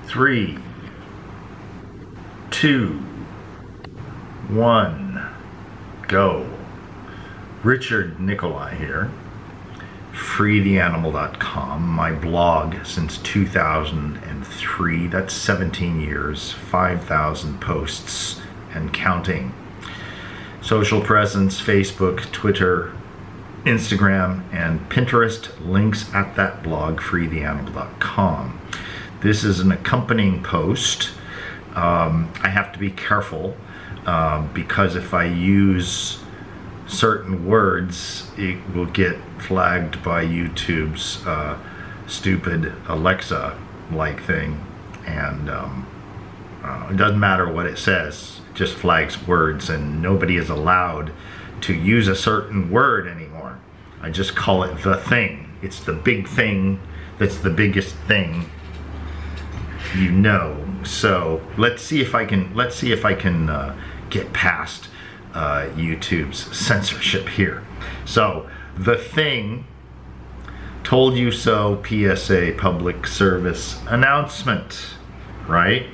3, 2, 1, go. Richard Nikoley here, freetheanimal.com, my blog since 2003. That's 17 years, 5,000 posts and counting. Social presence, Facebook, Twitter, Instagram, and Pinterest. Links at that blog, freetheanimal.com. This is an accompanying post. I have to be careful because if I use certain words, it will get flagged by YouTube's stupid Alexa-like thing, and it doesn't matter what it says, it just flags words, and nobody is allowed to use a certain word anymore. I just call it the thing. It's the big thing that's the biggest thing, you know. So let's see if I can get past YouTube's censorship here. So the thing, told you so PSA, public service announcement, right?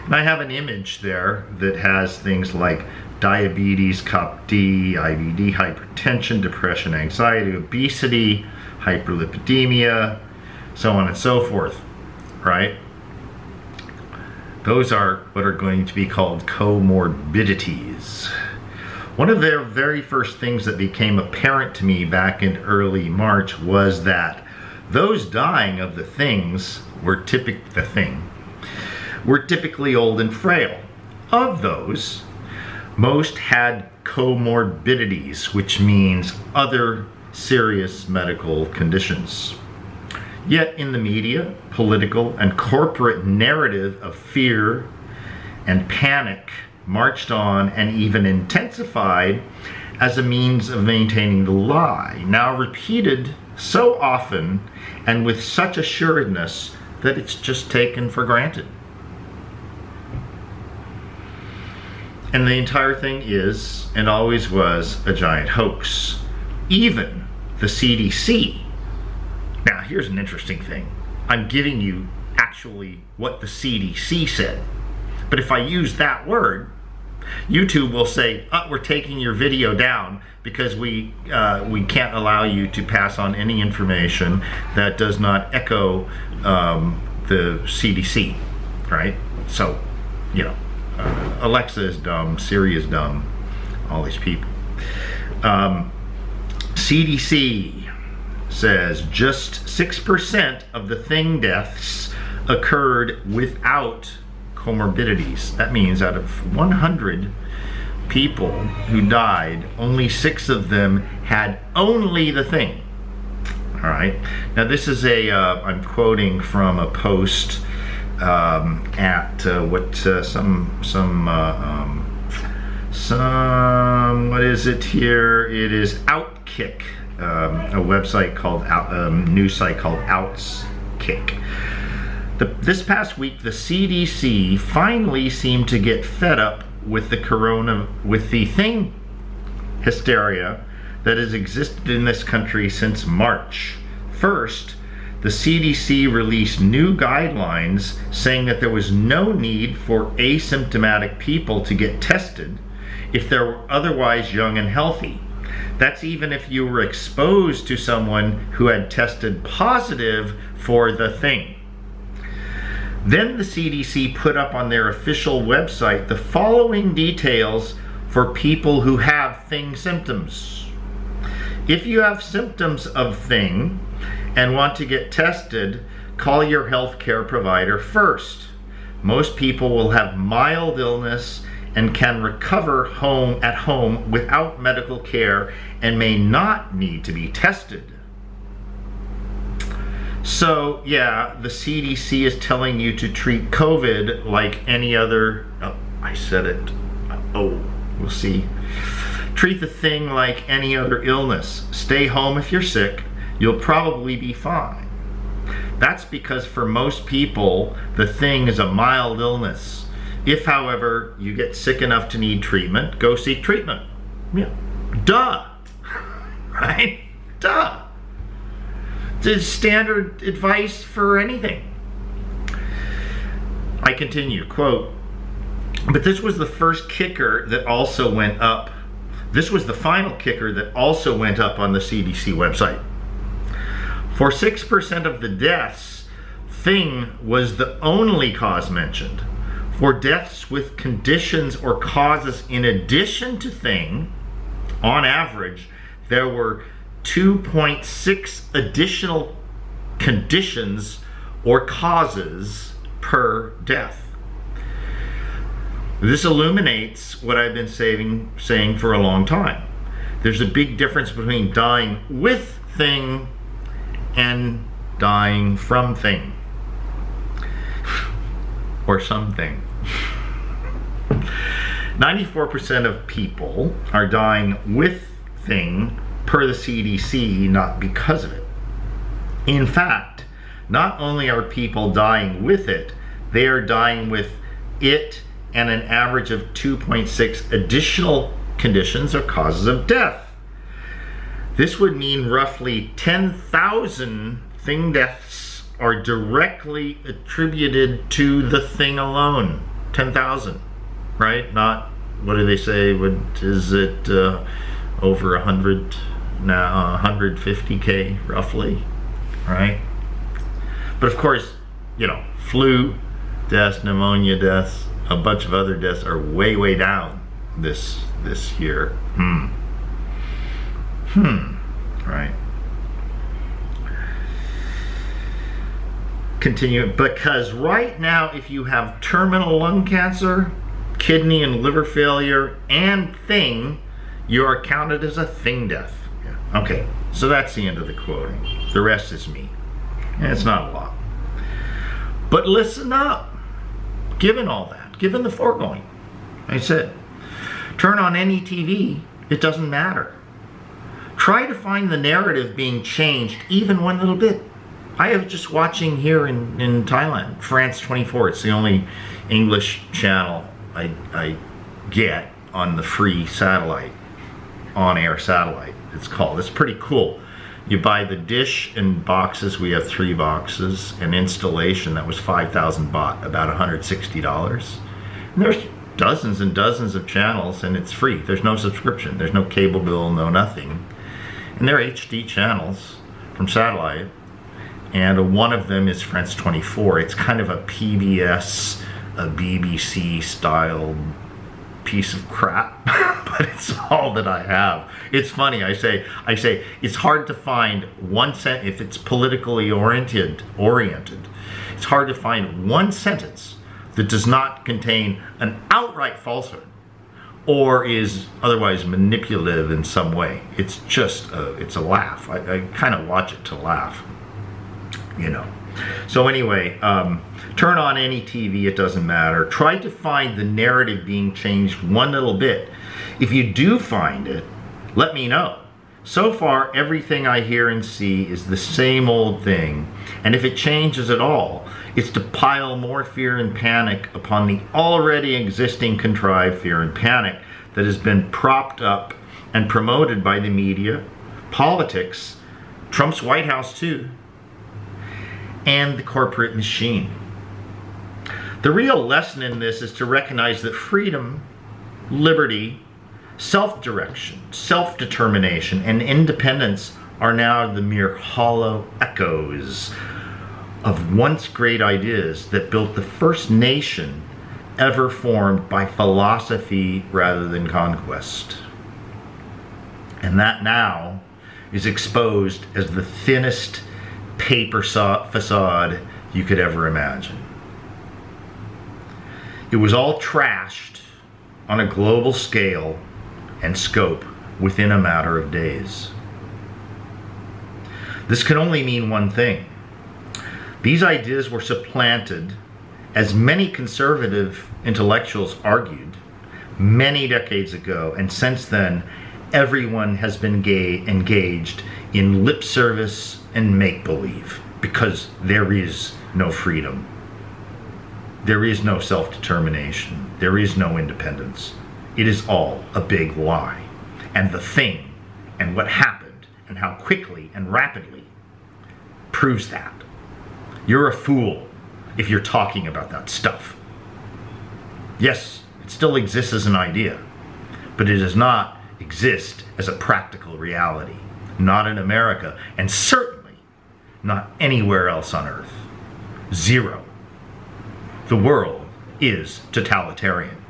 And I have an image there that has things like diabetes, COP D, IBD, hypertension, depression, anxiety, obesity, hyperlipidemia, so on and so forth, right? Those are what are going to be called comorbidities. One of the very first things that became apparent to me back in early March was that those dying of the things were typically old and frail. Of those, most had comorbidities, which means other serious medical conditions. Yet in the media, political, and corporate narrative of fear and panic marched on and even intensified as a means of maintaining the lie, now repeated so often and with such assuredness that it's just taken for granted. And the entire thing is, and always was, a giant hoax. Even the CDC. Now, here's an interesting thing. I'm giving you actually what the CDC said. But if I use that word, YouTube will say, we're taking your video down because we can't allow you to pass on any information that does not echo the CDC, right? So, you know, Alexa is dumb, Siri is dumb, all these people. CDC says just 6% of the thing deaths occurred without comorbidities. That means out of 100 people who died, only 6 of them had only the thing. All right. Now this is I'm quoting from a post at what is it here? It is Outkick, a website called news site called Outkick. This past week, the CDC finally seemed to get fed up with the thing hysteria that has existed in this country since March. First, the CDC released new guidelines saying that there was no need for asymptomatic people to get tested if they're otherwise young and healthy. That's even if you were exposed to someone who had tested positive for the thing. Then the CDC put up on their official website the following details for people who have thing symptoms. If you have symptoms of thing and want to get tested, call your healthcare provider first. Most people will have mild illness and can recover at home without medical care and may not need to be tested. So yeah, the CDC is telling you to treat COVID like any other, I said it, we'll see. Treat the thing like any other illness. Stay home if you're sick, you'll probably be fine. That's because for most people, the thing is a mild illness. If, however, you get sick enough to need treatment, go seek treatment. Yeah. Duh. Right? Duh. It's standard advice for anything. I continue, quote, but this was the first kicker that also went up. This was the final kicker that also went up on the CDC website. For 6% of the deaths, thing was the only cause mentioned. For deaths with conditions or causes in addition to thing, on average, there were 2.6 additional conditions or causes per death. This illuminates what I've been saying for a long time. There's a big difference between dying with thing and dying from thing. Or something. 94% of people are dying with thing per the CDC, not because of it. In fact, not only are people dying with it, they are dying with it and an average of 2.6 additional conditions or causes of death. This would mean roughly 10,000 thing deaths are directly attributed to the thing alone. 10,000, right? Not, what do they say, what is it, over 100 now, 150K roughly, right? But of course, you know, flu deaths, pneumonia deaths, a bunch of other deaths are way, way down this year. Right. Continue, because right now, if you have terminal lung cancer, kidney and liver failure, and thing, you are counted as a thing death. Yeah. Okay, so that's the end of the quoting. The rest is me. And it's not a lot. But listen up. Given all that, given the foregoing, I said, turn on any TV, it doesn't matter. Try to find the narrative being changed even one little bit. I was just watching here in Thailand, France 24. It's the only English channel I get on the free satellite, on-air satellite, it's called. It's pretty cool. You buy the dish in boxes. We have 3 boxes. An installation that was 5,000 baht, about $160. And there's dozens and dozens of channels, and it's free. There's no subscription. There's no cable bill, no nothing. And they're HD channels from satellite. And one of them is France 24. It's kind of a PBS, a BBC style piece of crap, but it's all that I have. It's funny, I say it's hard to find one sentence, if it's politically oriented, it's hard to find one sentence that does not contain an outright falsehood or is otherwise manipulative in some way. It's just, it's a laugh. I kind of watch it to laugh, you know. So anyway, turn on any TV, it doesn't matter. Try to find the narrative being changed one little bit. If you do find it, let me know. So far, everything I hear and see is the same old thing. And if it changes at all, it's to pile more fear and panic upon the already existing contrived fear and panic that has been propped up and promoted by the media, politics, Trump's White House too, and the corporate machine. The real lesson in this is to recognize that freedom, liberty, self-direction, self-determination, and independence are now the mere hollow echoes of once great ideas that built the first nation ever formed by philosophy rather than conquest. And that now is exposed as the thinnest paper facade you could ever imagine. It was all trashed on a global scale and scope within a matter of days. This can only mean one thing. These ideas were supplanted, as many conservative intellectuals argued, many decades ago, and since then, everyone has been engaged in lip service and make-believe, because there is no freedom. There is no self-determination. There is no independence. It is all a big lie. And the thing, and what happened, and how quickly and rapidly, proves that. You're a fool if you're talking about that stuff. Yes, it still exists as an idea, but it does not exist as a practical reality. Not in America, and certainly not anywhere else on earth. Zero. The world is totalitarian.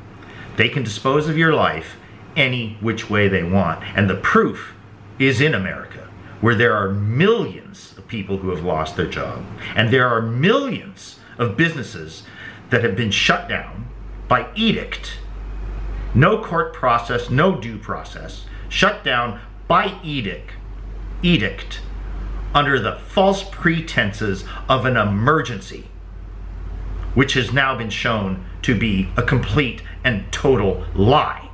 They can dispose of your life any which way they want, and the proof is in America, where there are millions of people who have lost their job, and there are millions of businesses that have been shut down by edict. No court process, no due process, shut down by edict under the false pretenses of an emergency, which has now been shown to be a complete and total lie.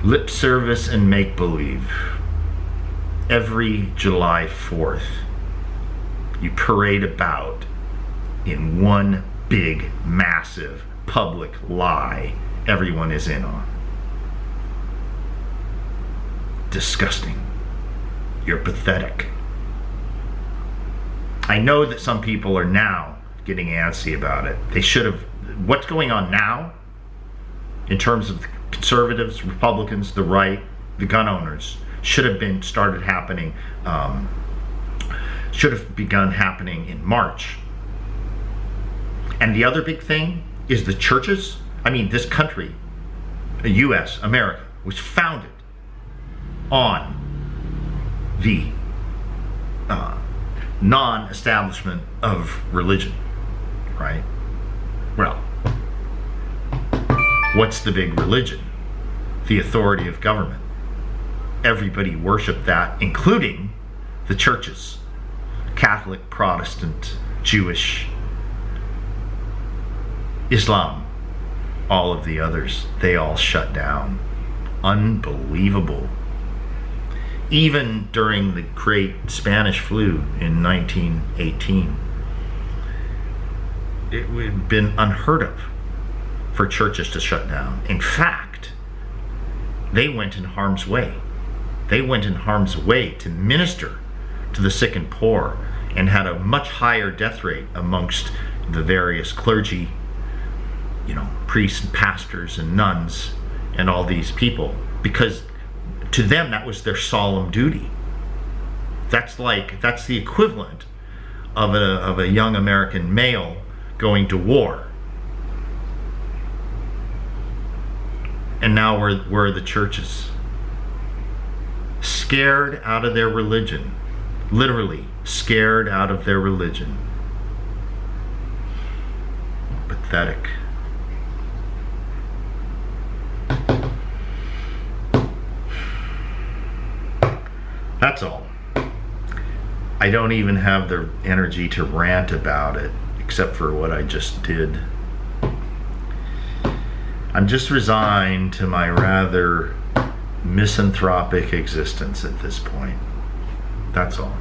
Lip service and make-believe. Every July 4th, you parade about in one big, massive, public lie everyone is in on. Disgusting. You're pathetic. I know that some people are now getting antsy about it. They should have. What's going on now in terms of conservatives, Republicans, the right, the gun owners, should have begun happening in March. And the other big thing is the churches. I mean, this country, the U.S., America, was founded on the non-establishment of religion, right? Well, what's the big religion? The authority of government. Everybody worshiped that, including the churches. Catholic, Protestant, Jewish, Islam, all of the others, they all shut down. Unbelievable. Even during the great Spanish flu in 1918, it would have been unheard of for churches to shut down. In fact, they went in harm's way. They went in harm's way to minister to the sick and poor, and had a much higher death rate amongst the various clergy, priests and pastors and nuns and all these people, because to them that was their solemn duty. That's the equivalent of a young American male going to war. And now where are the churches? Scared out of their religion. Literally scared out of their religion. Pathetic. That's all. I don't even have the energy to rant about it, except for what I just did. I'm just resigned to my rather misanthropic existence at this point. That's all.